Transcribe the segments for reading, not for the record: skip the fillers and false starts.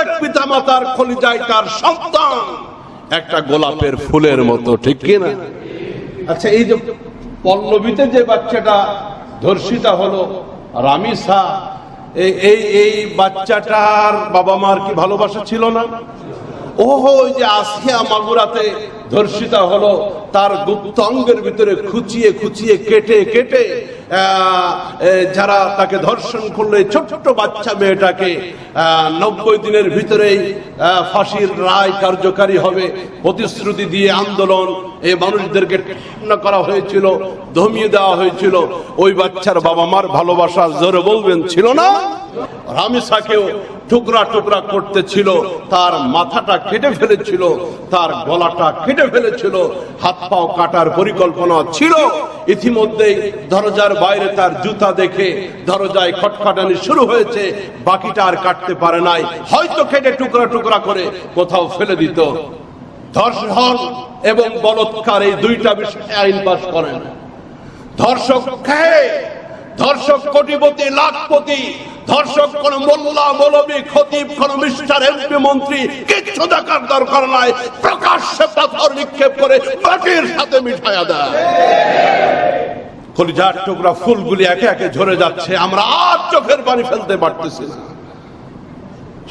প্রত্যেক পিতামাতার কলিজায় তার সন্তান একটা গোলাপের ফুলের মতো, ঠিক কিনা? আচ্ছা, এই যে পল্লবীতে যে বাচ্চাটা ধর্ষিতা হলো রামিসা, এই বাচ্চাটার বাবা মার কি ভালোবাসা ছিল না? ওই যে আসিয়া মাগুরাতে ধর্ষিতা হলো, তার গুপ্ত অঙ্গের ভিতরে খুঁচিয়ে খুঁচিয়ে কেটে কেটে যারা তাকে ধর্ষণ করলে ছোট্ট বাচ্চা মেয়েটাকে 90 দিনের ভিতরেই ফাঁসির রায় কার্যকারী হবে প্রতিশ্রুতি দিয়ে আন্দোলন এই মানুষদেরকে ঠান্ডা করা হয়েছিল, ধমিয়ে দেওয়া হয়েছিল। ওই বাচ্চার বাবা মার ভালোবাসা জোরে বলবেন ছিল না? রামিসাকেও টুকরা টুকরা করতে ছিল, তার মাথাটা কেটে ফেলেছিল, তার গলাটা কেটে ফেলেছিল, হাত পাও কাটার পরিকল্পনা ছিল। ইতিমধ্যেই দরজার বাইরে তার জুতা দেখে দরজায় খটখটানি শুরু হয়েছে, বাকিটা আর কাটতে পারে নাই, হয়তো কেটে টুকরা টুকরা করে কোথাও ফেলে দিত। ধর্ষণ এবং বলৎকার এই দুইটা বিষয়ে আইন পাস করেন। ধর্ষক খেয়ে, ধর্ষক কোটিপতি লাখপতি, ধর্ষক কোন মোল্লা মৌলবী খতিব কোন মিস্টার এমপি মন্ত্রী কিচ্ছু দেখার দরকার নাই, প্রকাশ্যে পাথর নিক্ষেপ করে মাটির সাথে মিঠাইয়া দেয়। কলিজার টুকরা ফুলগুলি একে একে ঝরে যাচ্ছে, আমরা আর চোখের পানি ফেলতে পারতেছি না।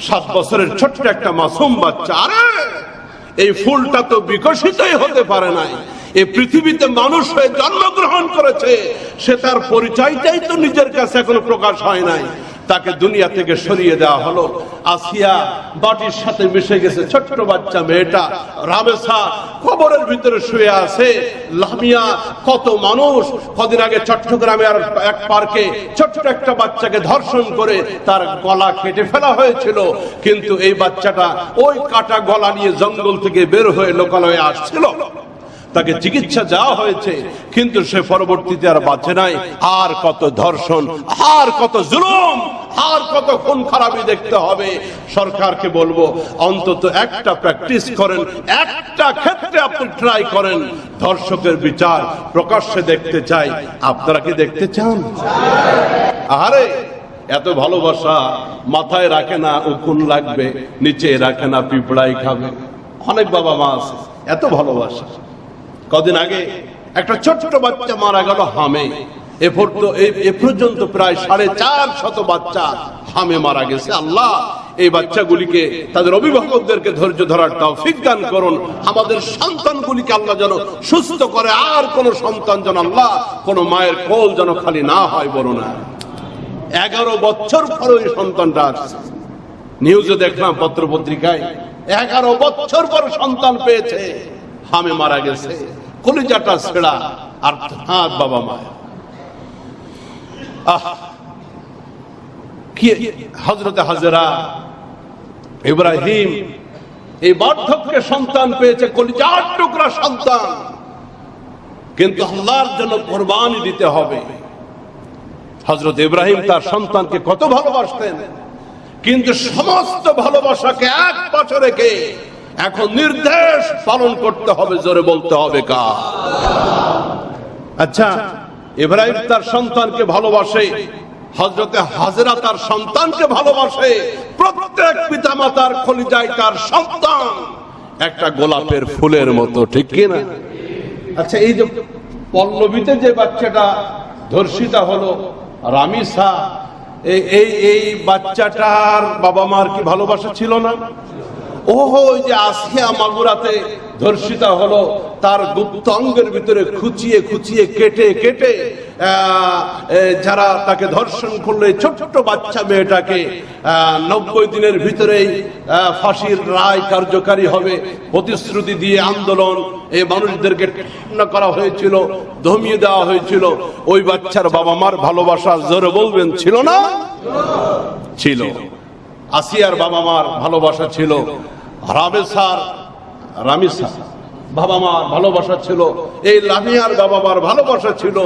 7 বছরের ছোট্ট একটা মাসুম বাচ্চা, আরে এই ফুলটা তো বিকশিতই হতে পারে নাই, এই পৃথিবীতে মানুষ হয়ে জন্মগ্রহণ করেছে, সে তার পরিচয়টাই তো নিজের কাছে এখনো প্রকাশ হয় নাই, তাকে দুনিয়া থেকে সরিয়ে দেওয়া হলো। আসিয়া বাটির সাথে মিশে গেছে, ছোট্ট বাচ্চা মেয়েটা রামেসা কবরের ভিতরে শুয়ে আছে। লামিয়া, কত মানুষ কদিন আগে চট্টগ্রামে আর এক পার্কে ছোট্ট একটা বাচ্চাকে ধর্ষণ করে তার গলা কেটে ফেলা হয়েছিল, কিন্তু এই বাচ্চাটা ওই কাটা গলা নিয়ে জঙ্গল থেকে বের হয়ে লোকালয়ে আসছিল, তাকে চিকিৎসা দেওয়া হয়েছে, কিন্তু সে পরবর্তীতে আর বাঁচে নাই। আর কত ধর্ষণ, আর কত জুলুম, আর কত খুন খারাপি দেখতে হবে। সরকারকে বলবো অন্তত একটা প্র্যাকটিস করেন, একটা ক্ষেত্রে আপনি ট্রাই করেন, ধর্ষকের বিচার প্রকাশ্যে দেখতে চাই। আপনারা কি দেখতে চান? আরে এত ভালোবাসা মাথায় রাখে না উকুন লাগবে, নিচে রাখে না পিঁপড়াই খাবে। অনেক বাবা মা আছে এত ভালোবাসা। কদিন আগে একটা ছোট্ট বাচ্চা মারা গেল হামে। এ পর্যন্ত প্রায় 450 বাচ্চা হামে মারা গেছে। আল্লাহ এই বাচ্চাগুলিকে, তাদের অভিভাবকদেরকে ধৈর্য ধরার তৌফিক দান করুন। আমাদের সন্তানগুলিকে আল্লাহ যেন সুস্থ করে, আর কোন সন্তান যেন আল্লাহ কোন মায়ের কোল যেন খালি না হয়। বড় না 11 বছর পর ওই সন্তানটা আসছে, নিউজে দেখলাম পত্র পত্রিকায়, 11 বছর পর সন্তান পেয়েছে, হামে মারা গেছে, কলিজাটা ছেঁড়া। আর হাত বাবা মায়ের কি হযরতে হাজেরা ইব্রাহিম এই বার্ধক্যে সন্তান পেয়েছে, কলিজার টুকরা সন্তান, কিন্তু আল্লাহর জন্য কুরবানি দিতে হবে। হযরত ইব্রাহিম তার সন্তানকে কত ভালোবাসতেন, কিন্তু সমস্ত ভালোবাসাকে এক পাশে রেখে এখন নির্দেশ পালন করতে হবে। জোরে বলতে হবে কার? আচ্ছা, ইব্রাহিম তার সন্তানকে ভালোবাসে, হযরতে হাজেরা তার সন্তানকে ভালোবাসে। প্রত্যেক পিতামাতার কলিজায় তার সন্তান একটা গোলাপের ফুলের মতো, ঠিক কিনা? আচ্ছা, এই যে পল্লবীতে যে বাচ্চাটা ধর্ষিতা হলো রামিসা, এই বাচ্চাটার বাবা মার কি ভালোবাসা ছিল না? ওই যে আসিয়া মাগুরাতে ধর্ষিতা হলো, তার গুপ্ত অঙ্গের ভিতরে খুঁচিয়ে খুঁচিয়ে কেটে কেটে যারা তাকে ধর্ষণ করলে ছোট্ট বাচ্চা মেয়েটাকে 90 দিনের ভিতরেই ফাঁসির রায় কার্যকারী হবে প্রতিশ্রুতি দিয়ে আন্দোলন এই মানুষদেরকে ঠান্ডা করা হয়েছিল, ধমিয়ে দেওয়া হয়েছিল। ওই বাচ্চার বাবা মার ভালোবাসা জোরে বলবেন ছিল না? ছিল। আসিয়ার বাবা মার ভালোবাসা ছিল, রামিসা বাবা মার ভালোবাসা ছিল, এই লামিয়ার বাবা মার ভালোবাসা ছিল।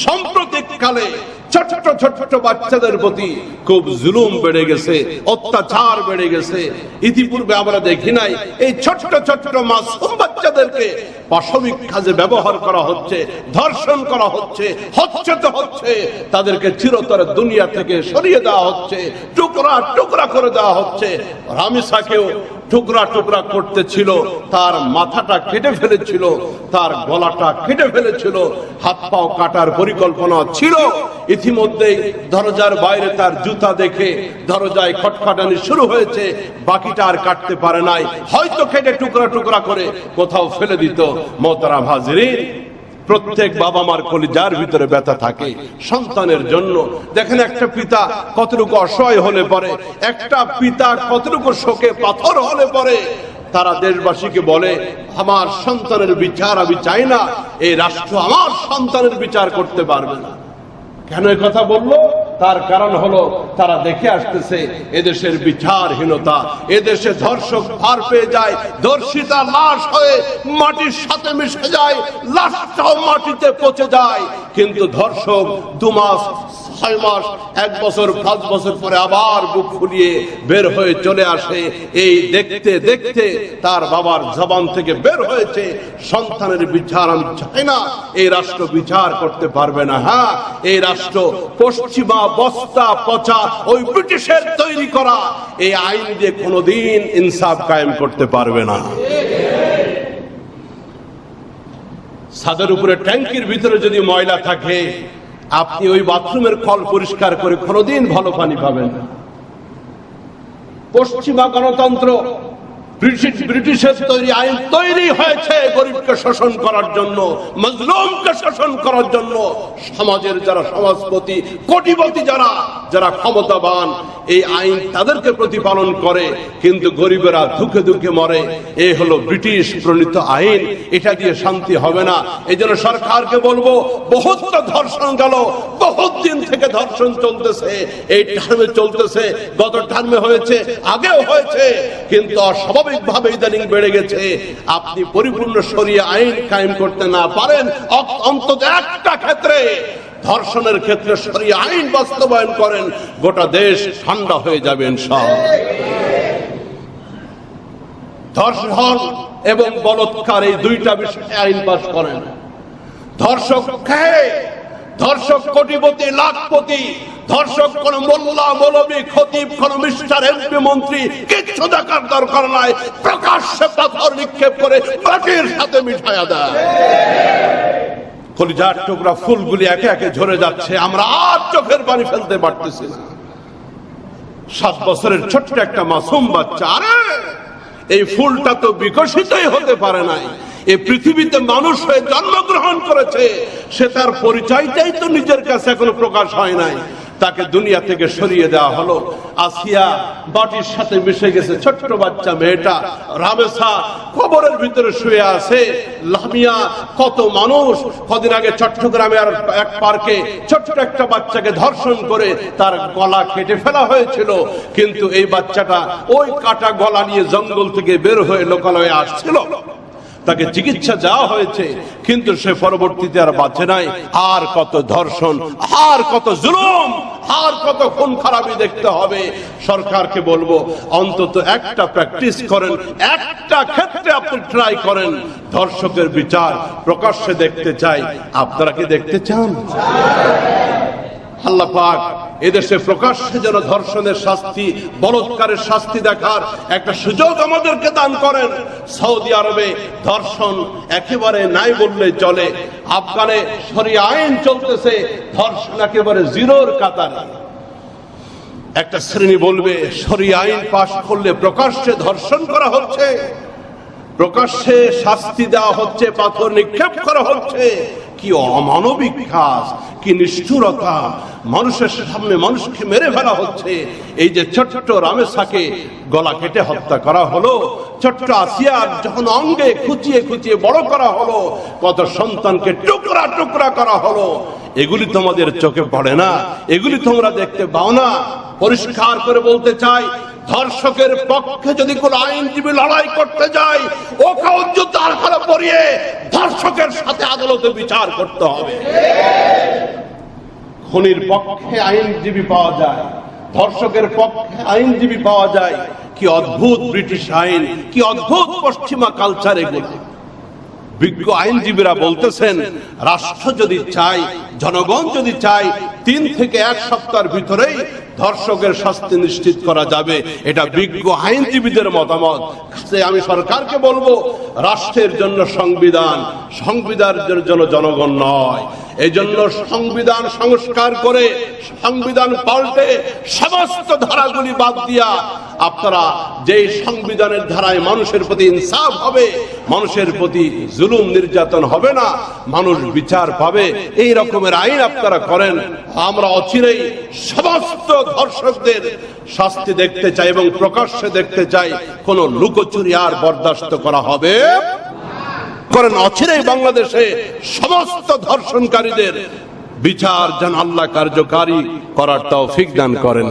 সাম্প্রতিক কালে ছোট্ট ছোট্ট বাচ্চাদের প্রতি খুব জুলুম বেড়ে গেছে, অত্যাচার বেড়ে গেছে। ইতিপূর্বে আমরা দেখি নাই এই ছোট্ট ছোট্ট মাসুম বাচ্চাদেরকে পাশবিক কাজে ব্যবহার করা হচ্ছে, ধর্ষণ করা হচ্ছে, হচ্ছে তাদেরকে চিরতরে দুনিয়া থেকে সরিয়ে দেওয়া হচ্ছে, টুকরা টুকরা করে দেওয়া হচ্ছে। রামিসাকেও টুকরা টুকরা করতেছিল, তার মাথাটা কেটে ফেলেছিল, তার গলাটা কেটে ফেলেছিল, হাত পাও কাটার পরিকল্পনা ছিল। ইতিমধ্যেই দরজার বাইরে তার জুতা দেখে দরজায় খটখটানি শুরু হয়েছে, বাকিটা আর কাটতে পারে নাই, হয়তো কেটে টুকরা টুকরা করে কোথাও ফেলে দিত। মোহতারাম হাজিরিন, প্রত্যেক বাবা মার কলিজার ভিতরে ব্যথা থাকে সন্তানের জন্য। দেখেন একটা পিতা কতটুকু অসহায় হলে পরে, একটা পিতা কতটুকু শোকে পাথর হলে পরে তারা দেশবাসীকে বলে আমার সন্তানের বিচার আমি চাই না, এই রাষ্ট্র আমার সন্তানের বিচার করতে পারবে না। কেন এই কথা বললো? তার কারণ হলো তারা দেখে আসতেছে এদেশের বিচারহীনতা, এদেশে ধর্ষক পার পেয়ে যায়, ধর্ষিতা লাশ হয়ে মাটির সাথে মিশে যায়, লাশটাও মাটিতে পচে যায়, কিন্তু ধর্ষক 2 মাস 6 মাস 1 বছর 5 বছর পরে আবার বুক ফুলিয়ে বের হয়ে চলে আসে। এই দেখতে দেখতে তার বাবার জবান থেকে বের হয়েছে সন্তানের বিচার আমি চাই না, এই রাষ্ট্র বিচার করতে পারবে না। হ্যাঁ, এই রাষ্ট্র পশ্চিমা বস্তা পচা ওই ব্রিটিশের তৈরি করা এই আইন দিয়ে কোনোদিন ইনসাফ কায়েম করতে পারবে না। ছাদের উপরে ট্যাঙ্কির ভিতরে যদি ময়লা থাকে, আপনি ওই বাথরুমের কল পরিষ্কার করে কোনোদিন ভালো পানি পাবেন না। পশ্চিমা গণতন্ত্র ব্রিটিশের তৈরি আইন তৈরি হয়েছে গরিবকে শোষণ করার জন্য, মজলুমকে শোষণ করার জন্য। সমাজের যারা সমাজপতি, কোটিপতি, যারা ক্ষমতাবান, এই আইন তাদেরকে প্রতিপালন করে, কিন্তু গরিবেরা দুঃখে দুঃখে মরে। এই হলো ব্রিটিশ প্রণীত আইন, এটা দিয়ে শান্তি হবে না। এই জন্য সরকারকে বলবো, বহুত তো ধর্ষণ গেল, বহুত দিন থেকে ধর্ষণ চলতেছে, এই টার্মে চলতেছে, গত টার্মে হয়েছে, আগেও হয়েছে, কিন্তু অস্বাভাবিক ভাবে ইদানিং বেড়ে গেছে। আপনি পরিপূর্ণ শরিয়া আইন কায়েম করতে না পারেন, অন্তত একটা ক্ষেত্রে, ধর্ষণের ক্ষেত্রে শরিয়া আইন বাস্তবায়ন করেন, গোটা দেশ ঠান্ডা হয়ে যাবে ইনশাআল্লাহ। ধর্ষণ এবং বলৎকার এই দুইটা বিষয়ে আইন পাস করেন। ধর্ষক কে? ধর্ষক কোটিপতি, লাখপতি। ধর্ষক কোন মোল্লা, মৌলবী, খতিব, কোন মিস্টার এমপি, মন্ত্রী, কিচ্ছু দেখার দরকার নাই, প্রকাশ্যে পাথর নিক্ষেপ করে মাটির সাথে মিশায়া দেয়। কলিজার টুকরা ফুলগুলি একে একে ঝরে যাচ্ছে, আমরা আর চোখের পানি ফেলতে পারতেছি না। 7 বছরের ছোট্ট একটা মাসুম বাচ্চা, আরে এই ফুলটা তো বিকশিতই হতে পারে নাই, এই পৃথিবীতে মানুষ হয়ে জন্মগ্রহণ করেছে, সে তার পরিচয়টাই তো নিজের কাছে এখনো প্রকাশ হয় নাই, তাকে দুনিয়া থেকে সরিয়ে দেওয়া হলো। আসিয়া বাটির সাথে মিশে গেছে, ছোট্ট বাচ্চা মেয়েটা। রামেসা কবরের ভিতরে শুয়ে আছে। লামিয়া, কত মানুষ। কদিন আগে চট্টগ্রামে আর এক পার্কে ছোট্ট একটা বাচ্চাকে ধর্ষণ করে তার গলা কেটে ফেলা হয়েছিল, কিন্তু এই বাচ্চাটা ওই কাটা গলা নিয়ে জঙ্গল থেকে বের হয়ে লোকালয়ে আসছিল, তাকে চিকিৎসা দেওয়া হয়েছে, কিন্তু সে পরবর্তীতে আর বাঁচে নাই। আর কত ধর্ষণ, আর কত জুলুম, আর কত খুন খারাপি দেখতে হবে। সরকারকে বলবো, অন্তত একটা প্র্যাকটিস করেন, একটা ক্ষেত্রে আপনি ট্রাই করেন, ধর্ষকের বিচার প্রকাশ্যে দেখতে চাই। আপনারা কি দেখতে চান? আল্লাহ পাক এদেশে প্রকাশ্যে যেন ধর্ষণের শাস্তি, বলৎকারের শাস্তি দেখার একটা সুযোগ আমাদেরকে দান করেন। সৌদি আরবে ধর্ষণ একেবারে নাই বললে চলে। আফগানে শরিয়া আইন চলতেছে, ধর্ষণ একেবারে জিরোর কাতারে। একটা শ্রেণী বলবে শরিয়া আইন পাশ করলে প্রকাশ্যে ধর্ষণ করা হচ্ছে, প্রকাশ্যে শাস্তি দেওয়া হচ্ছে, পাথর নিক্ষেপ করা হচ্ছে। কি অমানবিক কাজ, কি নিষ্ঠুরতা! মানুষের সামনে মানুষকে মেরে ফেলা হচ্ছে। এই যে ছোট্ট রামেসাকে গলা কেটে হত্যা করা হলো, ছোট্ট আসিয়ার যখন অঙ্গে খুঁচিয়ে খুঁচিয়ে বড় করা হলো, কত সন্তানকে টুকরা টুকরা করা হলো, এগুলি তোমাদের চোখে পড়ে না? এগুলি তোমরা দেখতে পাও না? পরিষ্কার করে বলতে চাই, ধর্ষকের পক্ষে যদি কোন আইনজীবী লড়াই করতে যায়, ওকে উচ্চতার করে পড়িয়ে ধর্ষকের সাথে আদালতে বিচার করতে হবে। খুনির পক্ষে আইনজীবী পাওয়া যায়, ধর্ষকের পক্ষে আইনজীবী পাওয়া যায়। কি অদ্ভুত ব্রিটিশ আইন, কি অদ্ভুত পশ্চিমা কালচার এগুলো। বিজ্ঞ আইনজীবীরা বলতেছেন, রাষ্ট্র যদি চায়, জনগণ যদি চায়, 3 থেকে 1 সপ্তাহের ভিতরেই ধর্ষকের শাস্তি নিশ্চিত করা যাবে। এটা বিজ্ঞ আইনজীবীদের মতামত। আমি সরকারকে বলবো, রাষ্ট্রের জন্য সংবিধান, সংবিধানের জন্য জনগণ নয়। এই জন্য সংবিধান সংস্কার করে, সংবিধান পাল্টে সমস্ত ধারাগুলি বাদ দিয়া আপনারা যেই সংবিধানের ধারায় মানুষের প্রতি ইনসাফ হবে, মানুষের প্রতি জুলুম নির্যাতন হবে না, মানুষ বিচার পাবে, এই রকমের আইন আপনারা করেন। আমরা অচিরেই সমস্ত ধর্ষকদের শাস্তি দেখতে চাই এবং প্রকাশ্যে দেখতে চাই। কোন লুকোচুরি আর বরদাস্ত করা হবে করেন। অচিরেই বাংলাদেশে সমস্ত ধর্ষণকারীদের বিচার যেন আল্লাহ কার্যকারী করার তৌফিক দান করেন।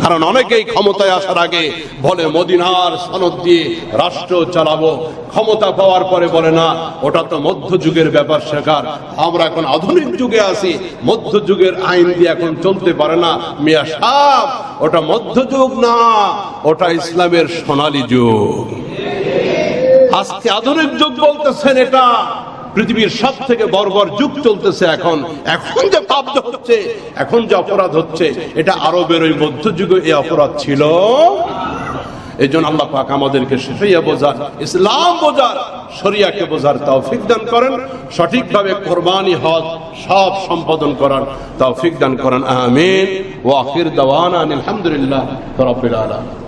কারণ অনেকেই ক্ষমতায় আসার আগে বলে মদিনার সনদ দিয়ে রাষ্ট্র চালাবো, ক্ষমতা পাওয়ার পরে বলে না, ওটা তো মধ্যযুগের ব্যাপার শেখার। আমরা এখন আধুনিক যুগে আছি, মধ্যযুগের আইন দিয়ে এখন চলতে পারে না। মিয়া সাহেব, ওটা মধ্যযুগ না, ওটা ইসলামের সোনালী যুগ। আজকে আধুনিক যুগ বলতেছেন, এটা পৃথিবীর সব থেকে বর্বর যুগ চলতেছে এখন। এখন যে পাপ হচ্ছে, এখন যে অপরাধ হচ্ছে, এটা আরবের ওই মধ্যযুগে এই অপরাধ ছিল। এই জন্য আল্লাহ পাক আমাদেরকে শরিয়া বোঝার, ইসলাম বোঝার, শরিয়াকে বোঝার তৌফিক দান করেন। সঠিকভাবে কোরবানি হজ সব সম্পাদন করার তৌফিক দান করেন। আমিন। ওয়া আখির দাওয়ানা আলহামদুলিল্লাহ রাব্বিল আলামিন।